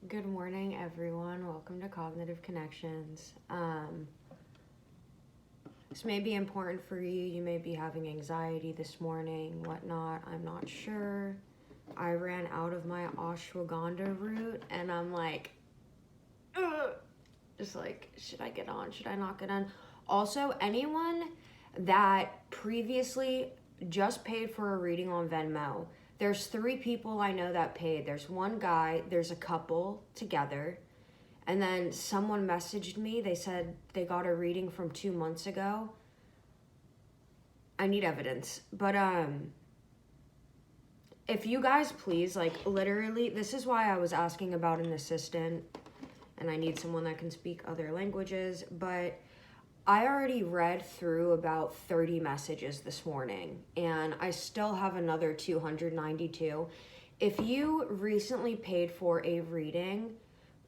Good morning, everyone. Welcome to Cognitive Connections. This may be important for you. You may be having anxiety this morning, whatnot. I'm not sure. I ran out of my ashwagandha root, and I'm like, ugh. Just like, should I get on? Should I not get on? Also, anyone that previously just paid for a reading on Venmo, there's 3 people I know that paid. There's one guy, there's a couple together, and then someone messaged me. They said they got a reading from 2 months ago. I need evidence. But if you guys please, like, literally, this is why I was asking about an assistant, and I need someone that can speak other languages, but I already read through about 30 messages this morning, and I still have another 292. If you recently paid for a reading,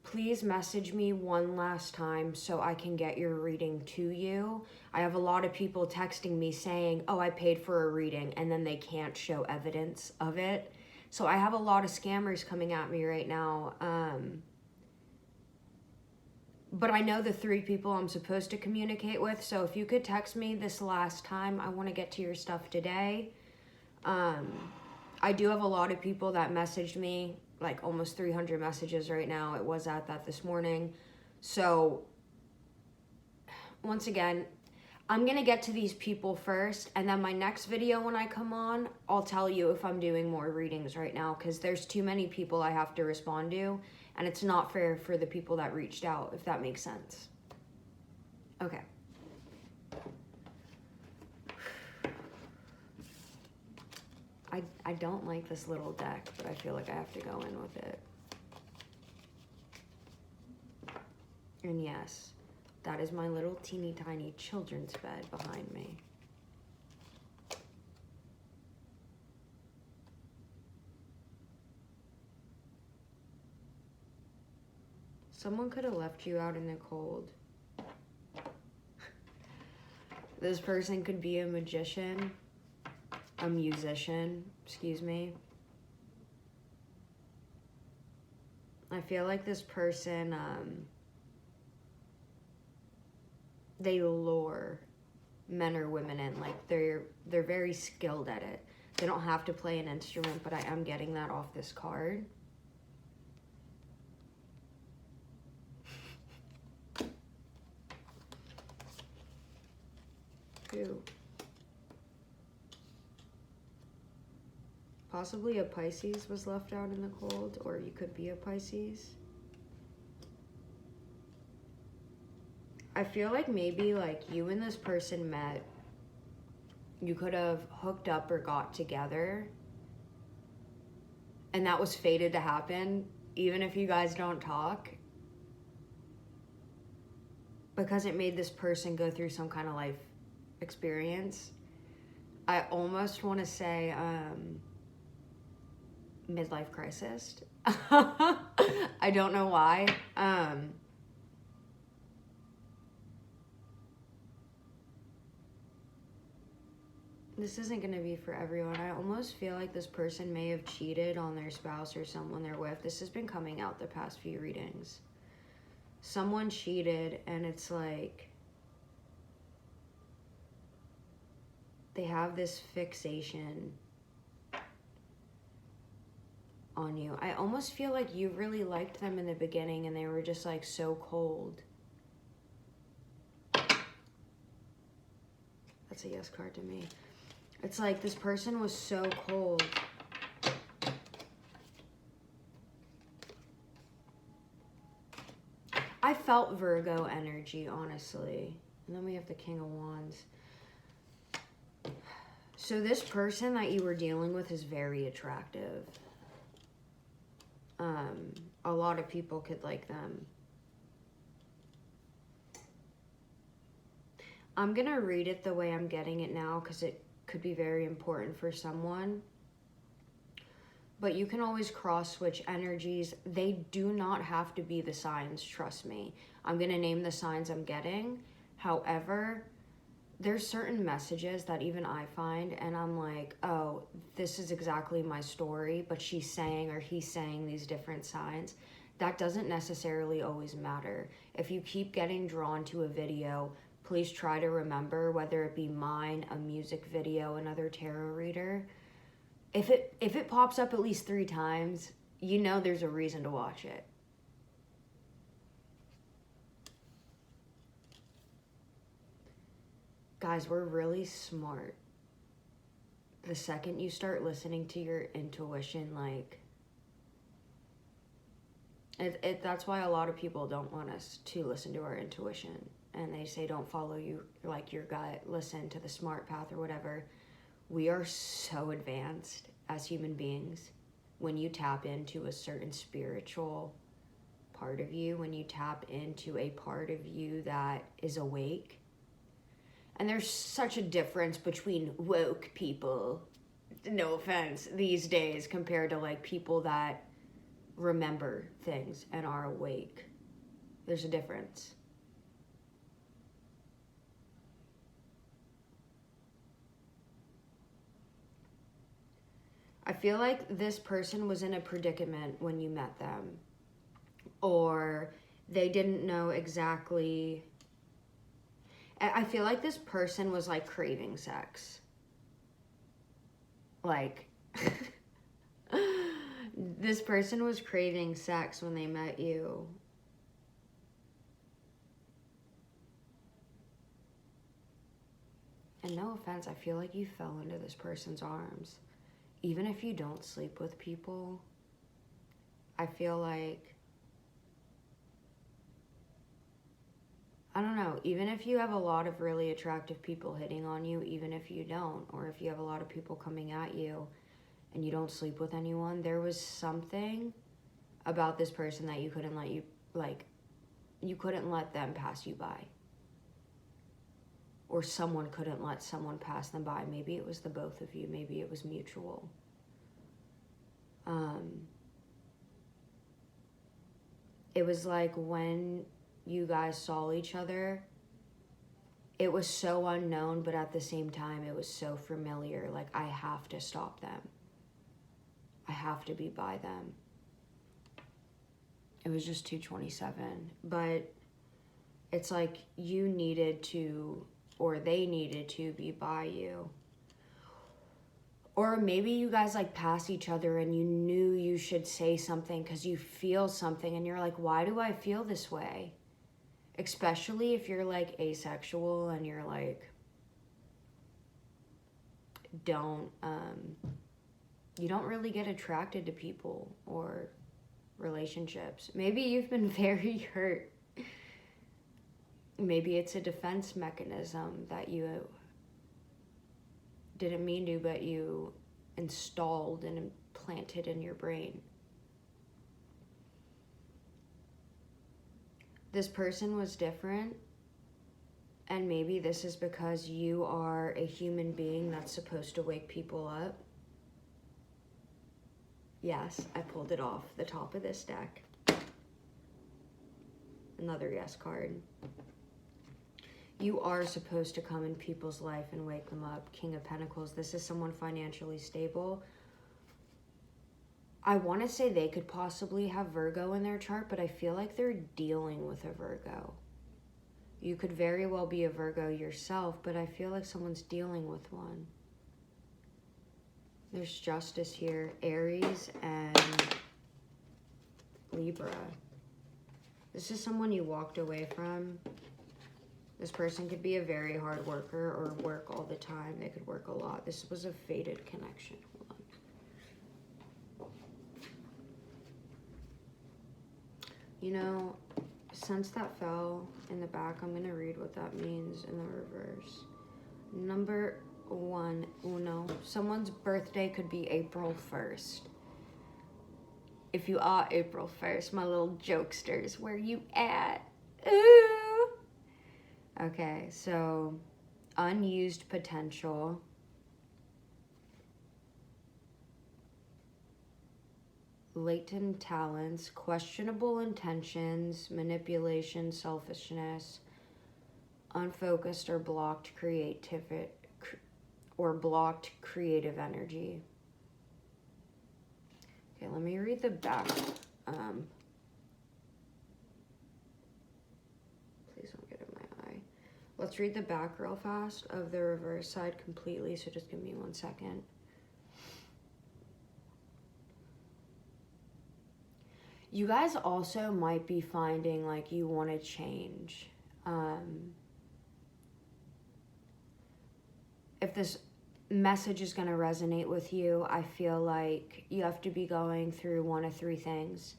please message me one last time so I can get your reading to you. I have a lot of people texting me saying, oh, I paid for a reading, and then they can't show evidence of it. So I have a lot of scammers coming at me right now. But I know the 3 people I'm supposed to communicate with, so if you could text me this last time, I want to get to your stuff today. I do have a lot of people that messaged me, like almost 300 messages right now. It was at that this morning. So, once again, I'm going to get to these people first, and then my next video when I come on, I'll tell you if I'm doing more readings right now, because there's too many people I have to respond to. And it's not fair for the people that reached out, if that makes sense. Okay. I don't like this little deck, but I feel like I have to go in with it. And yes, that is my little teeny tiny children's bed behind me. Someone could have left you out in the cold. This person could be a magician, a musician, excuse me. I feel like this person, they lure men or women in. Like, they're very skilled at it. They don't have to play an instrument, but I am getting that off this card. Who? Possibly a Pisces was left out in the cold, or you could be a Pisces. I feel like maybe like you and this person met, you could have hooked up or got together, and that was fated to happen, even if you guys don't talk, because it made this person go through some kind of life experience. I almost want to say midlife crisis. I don't know why. This isn't going to be for everyone. I almost feel like this person may have cheated on their spouse or someone they're with. This has been coming out the past few readings. Someone cheated, and it's like they have this fixation on you. I almost feel like you really liked them in the beginning, and they were just like so cold. That's a yes card to me. It's like this person was so cold. I felt Virgo energy, honestly. And then we have the King of Wands. So this person that you were dealing with is very attractive. A lot of people could like them. I'm going to read it the way I'm getting it now, because it could be very important for someone. But you can always cross switch energies. They do not have to be the signs, trust me. I'm going to name the signs I'm getting. However, there's certain messages that even I find, and I'm like, oh, this is exactly my story, but she's saying or he's saying these different signs. that doesn't necessarily always matter. If you keep getting drawn to a video, please try to remember, whether it be mine, a music video, another tarot reader, if it pops up at least 3 times, you know there's a reason to watch it. Guys, we're really smart. The second you start listening to your intuition, like, that's why a lot of people don't want us to listen to our intuition. And they say don't follow your gut, listen to the smart path or whatever. We are so advanced as human beings. When you tap into a certain spiritual part of you, when you tap into a part of you that is awake, and there's such a difference between woke people, no offense, these days compared to like people that remember things and are awake. There's a difference. I feel like this person was in a predicament when you met them, or they didn't know exactly. I feel like this person was like craving sex. Like, this person was craving sex when they met you. And no offense, I feel like you fell into this person's arms. Even if you don't sleep with people, I feel like, I don't know, even if you have a lot of really attractive people hitting on you, even if you don't, or if you have a lot of people coming at you and you don't sleep with anyone, there was something about this person that you couldn't let them pass you by. Or someone couldn't let someone pass them by. Maybe it was the both of you. Maybe it was mutual. It was like when you guys saw each other, it was so unknown, but at the same time, it was so familiar. Like, I have to stop them. I have to be by them. It was just 227. But it's like you needed to, or they needed to be by you. Or maybe you guys like pass each other and you knew you should say something because you feel something and you're like, why do I feel this way? Especially if you're like asexual and you're like, you don't really get attracted to people or relationships. Maybe you've been very hurt. Maybe it's a defense mechanism that you didn't mean to, but you installed and implanted in your brain. This person was different, and maybe this is because you are a human being that's supposed to wake people up. Yes, I pulled it off the top of this deck. Another yes card. You are supposed to come in people's life and wake them up. King of Pentacles. This is someone financially stable. I want to say they could possibly have Virgo in their chart, but I feel like they're dealing with a Virgo. You could very well be a Virgo yourself, but I feel like someone's dealing with one. There's Justice here. Aries and Libra. This is someone you walked away from. This person could be a very hard worker or work all the time. They could work a lot. This was a fated connection. Hold on. You know, since that fell in the back, I'm going to read what that means in the reverse. Number 1, uno. Someone's birthday could be April 1st. If you are April 1st, my little jokesters, where you at? Ooh! Okay, so unused potential. Latent talents, questionable intentions, manipulation, selfishness, unfocused or blocked creative energy. Okay, let me read the back Let's read the back real fast of the reverse side completely, so just give me 1 second. You guys also might be finding like you want to change. If this message is going to resonate with you, I feel like you have to be going through one of three things.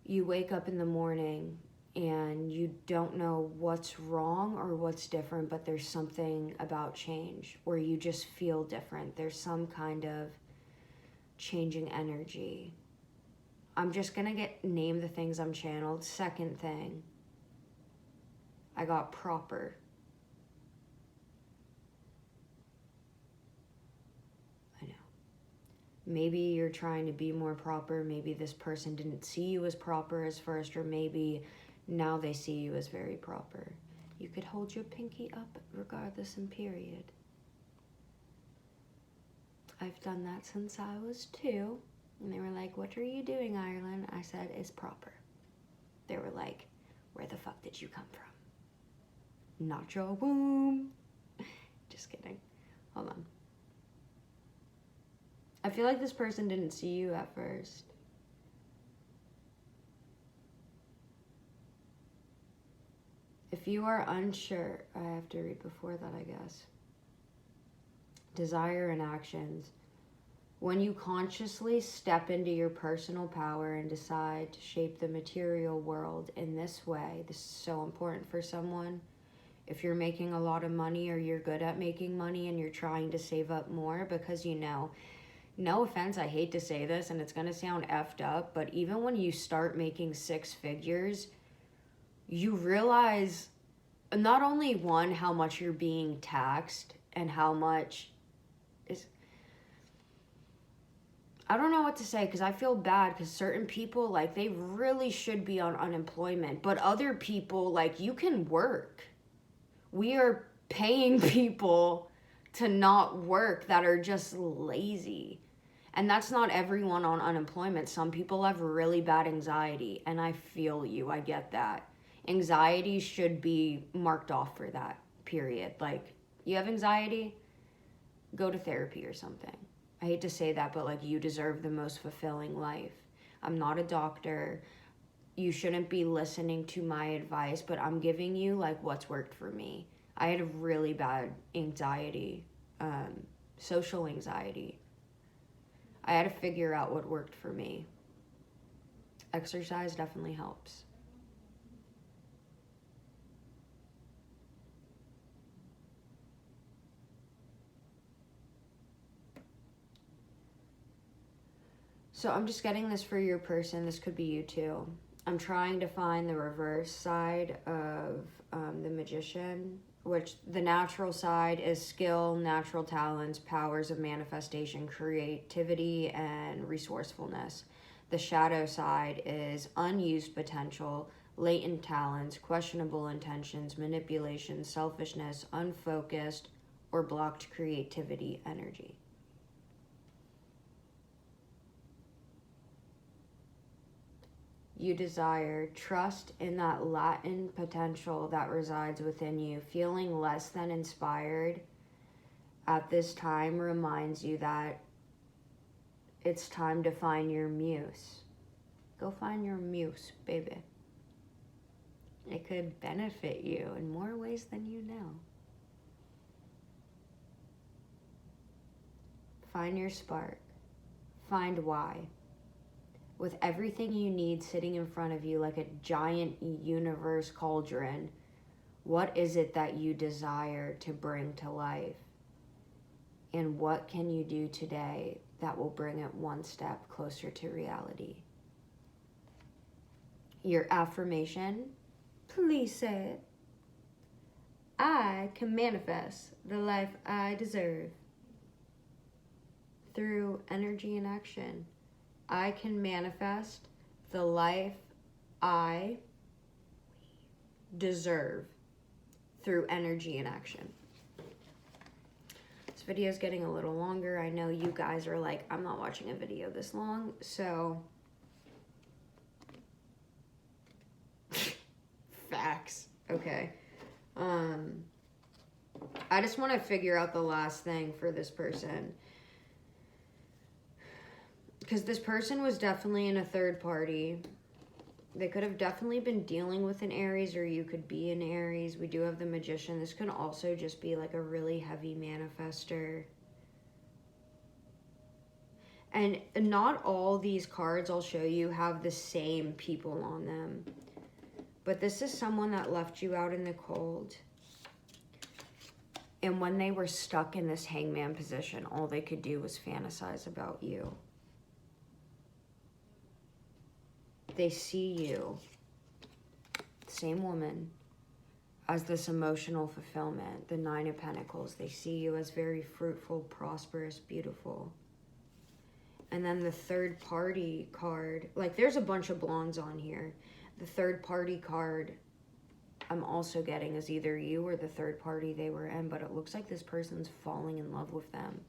You wake up in the morning and you don't know what's wrong or what's different, but there's something about change, or you just feel different. There's some kind of changing energy. I'm just gonna name the things I'm channeled. Second thing, I got proper. I know. Maybe you're trying to be more proper. Maybe this person didn't see you as proper as first, or maybe now they see you as very proper. You could hold your pinky up regardless and period. I've done that since I was 2. And they were like, "What are you doing, Ireland?" I said, "It's proper." They were like, "Where the fuck did you come from?" Not your womb. Just kidding. Hold on. I feel like this person didn't see you at first. If you are unsure, I have to read before that, I guess. Desire and actions. When you consciously step into your personal power and decide to shape the material world in this way, this is so important for someone. If you're making a lot of money, or you're good at making money and you're trying to save up more, because no offense, I hate to say this and it's gonna sound effed up, but even when you start making 6 figures, you realize not only one, how much you're being taxed and how much is, I don't know what to say, because I feel bad, because certain people, like, they really should be on unemployment, but other people, like, you can work. We are paying people to not work that are just lazy. And that's not everyone on unemployment. Some people have really bad anxiety, and I feel you. I get that. Anxiety should be marked off for that, period. Like, you have anxiety, go to therapy or something. I hate to say that, but like, you deserve the most fulfilling life. I'm not a doctor. You shouldn't be listening to my advice, but I'm giving you like what's worked for me. I had a really bad anxiety, social anxiety. I had to figure out what worked for me. Exercise definitely helps. So I'm just getting this for your person. This could be you too. I'm trying to find the reverse side of the magician, which the natural side is skill, natural talents, powers of manifestation, creativity, and resourcefulness. The shadow side is unused potential, latent talents, questionable intentions, manipulation, selfishness, unfocused, or blocked creativity energy. You desire trust in that latent potential that resides within you. Feeling less than inspired at this time reminds you that it's time to find your muse. Go find your muse, baby. It could benefit you in more ways than you know. Find your spark. Find why. With everything you need sitting in front of you like a giant universe cauldron, what is it that you desire to bring to life? And what can you do today that will bring it one step closer to reality? Your affirmation, please say it. I can manifest the life I deserve. Through energy and action, I can manifest the life I deserve through energy and action. This video is getting a little longer. I know you guys are like, I'm not watching a video this long, so facts. Okay. I just want to figure out the last thing for this person. Because this person was definitely in a third party. They could have definitely been dealing with an Aries, or you could be an Aries. We do have the Magician. This could also just be like a really heavy manifester. And not all these cards I'll show you have the same people on them. But this is someone that left you out in the cold. And when they were stuck in this hangman position, all they could do was fantasize about you. They see you, same woman, as this emotional fulfillment, the Nine of Pentacles. They see you as very fruitful, prosperous, beautiful. And then the third party card, like there's a bunch of blondes on here. The third party card I'm also getting is either you or the third party they were in, but it looks like this person's falling in love with them.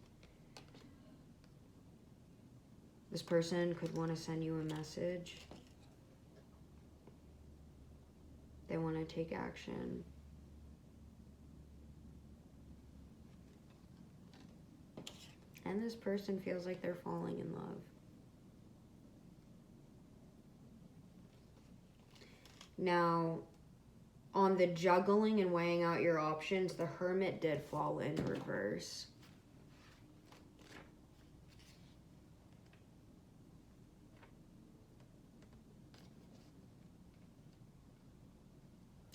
This person could want to send you a message. They want to take action. And this person feels like they're falling in love. Now, on the juggling and weighing out your options, the Hermit did fall in reverse.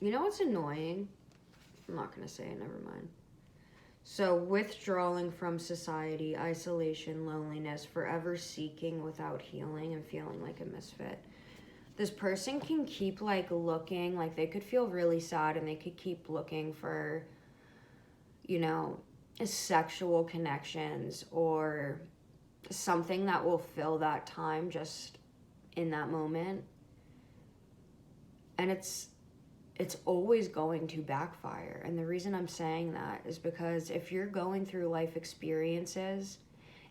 You know what's annoying? I'm not going to say it, never mind. So, withdrawing from society, isolation, loneliness, forever seeking without healing and feeling like a misfit. This person can keep like looking, like they could feel really sad and they could keep looking for, you know, sexual connections or something that will fill that time just in that moment. And it's always going to backfire. And the reason I'm saying that is because if you're going through life experiences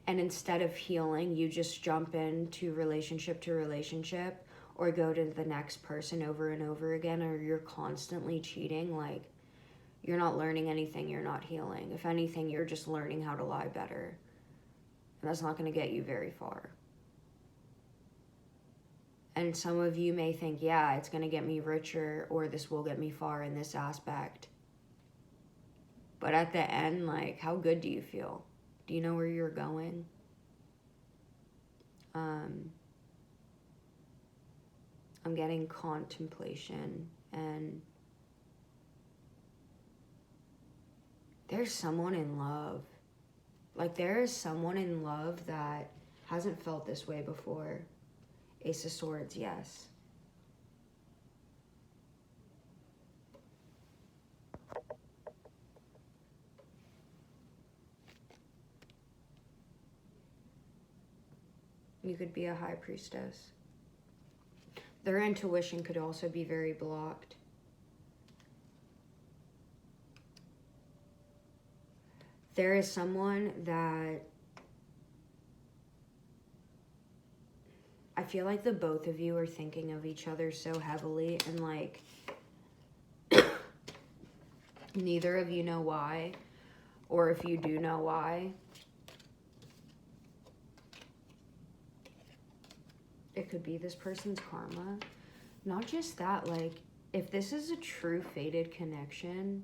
and instead of healing, you just jump into relationship to relationship or go to the next person over and over again, or you're constantly cheating, like you're not learning anything, you're not healing. If anything, you're just learning how to lie better. And that's not going to get you very far. And some of you may think, yeah, it's going to get me richer, or this will get me far in this aspect. But at the end, like, how good do you feel? Do you know where you're going? I'm getting contemplation, and there's someone in love. Like, there is someone in love that hasn't felt this way before. Ace of Swords, yes. You could be a High Priestess. Their intuition could also be very blocked. There is someone that I feel like the both of you are thinking of each other so heavily, and like neither of you know why, or if you do know why, it could be this person's karma. Not just that, like, if this is a true fated connection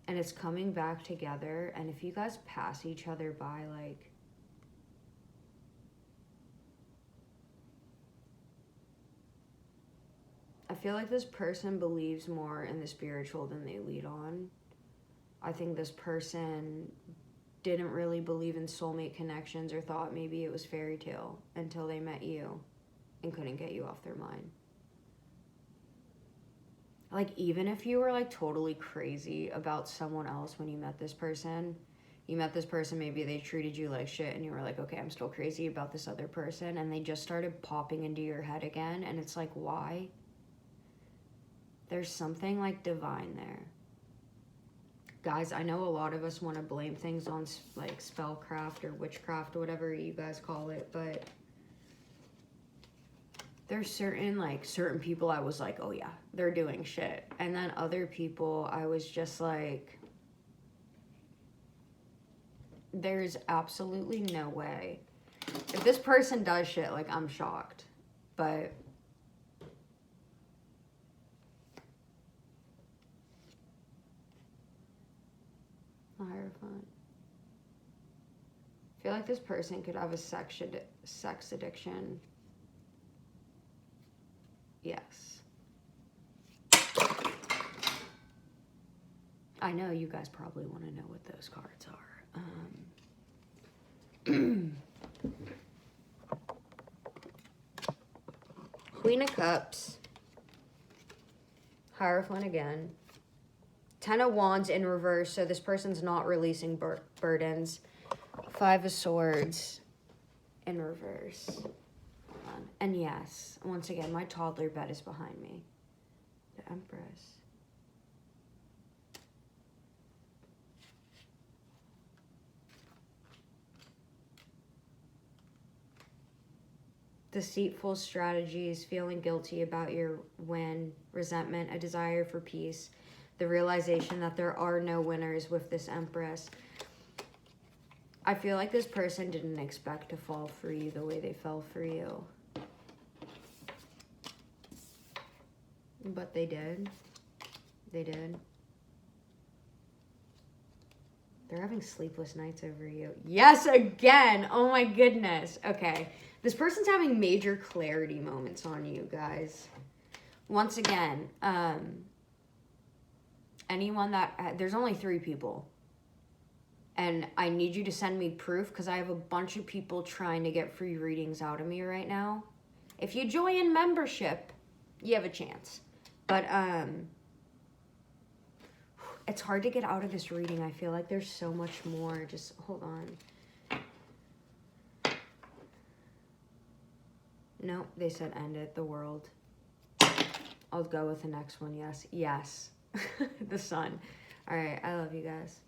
and it's coming back together, and if you guys pass each other by, like, I feel like this person believes more in the spiritual than they lead on. I think this person didn't really believe in soulmate connections or thought maybe it was fairy tale until they met you and couldn't get you off their mind. Like, even if you were like totally crazy about someone else when you met this person, maybe they treated you like shit and you were like, okay, I'm still crazy about this other person, and they just started popping into your head again, and it's like, why? There's something like divine there. Guys, I know a lot of us want to blame things on like spellcraft or witchcraft or whatever you guys call it, but there's certain people I was like, oh yeah, they're doing shit. And then other people I was just like, there's absolutely no way. If this person does shit, like, I'm shocked. But Hierophant. I feel like this person could have a sex addiction. Yes. I know you guys probably want to know what those cards are. Queen of Cups. Hierophant again. 10 of Wands in reverse, so this person's not releasing burdens. 5 of Swords in reverse. Hold on. And yes, once again, my toddler bed is behind me. The Empress. Deceitful strategies, feeling guilty about your win, resentment, a desire for peace, the realization that there are no winners with this Empress. I feel like this person didn't expect to fall for you the way they fell for you. But they did. They did. They're having sleepless nights over you. Yes, again! Oh my goodness. Okay. This person's having major clarity moments on you, guys. Once again, anyone that... There's only 3 people. And I need you to send me proof because I have a bunch of people trying to get free readings out of me right now. If you join membership, you have a chance. But, it's hard to get out of this reading. I feel like there's so much more. Just hold on. Nope, they said end it, the world. I'll go with the next one, yes. Yes. The sun. All right, I love you guys.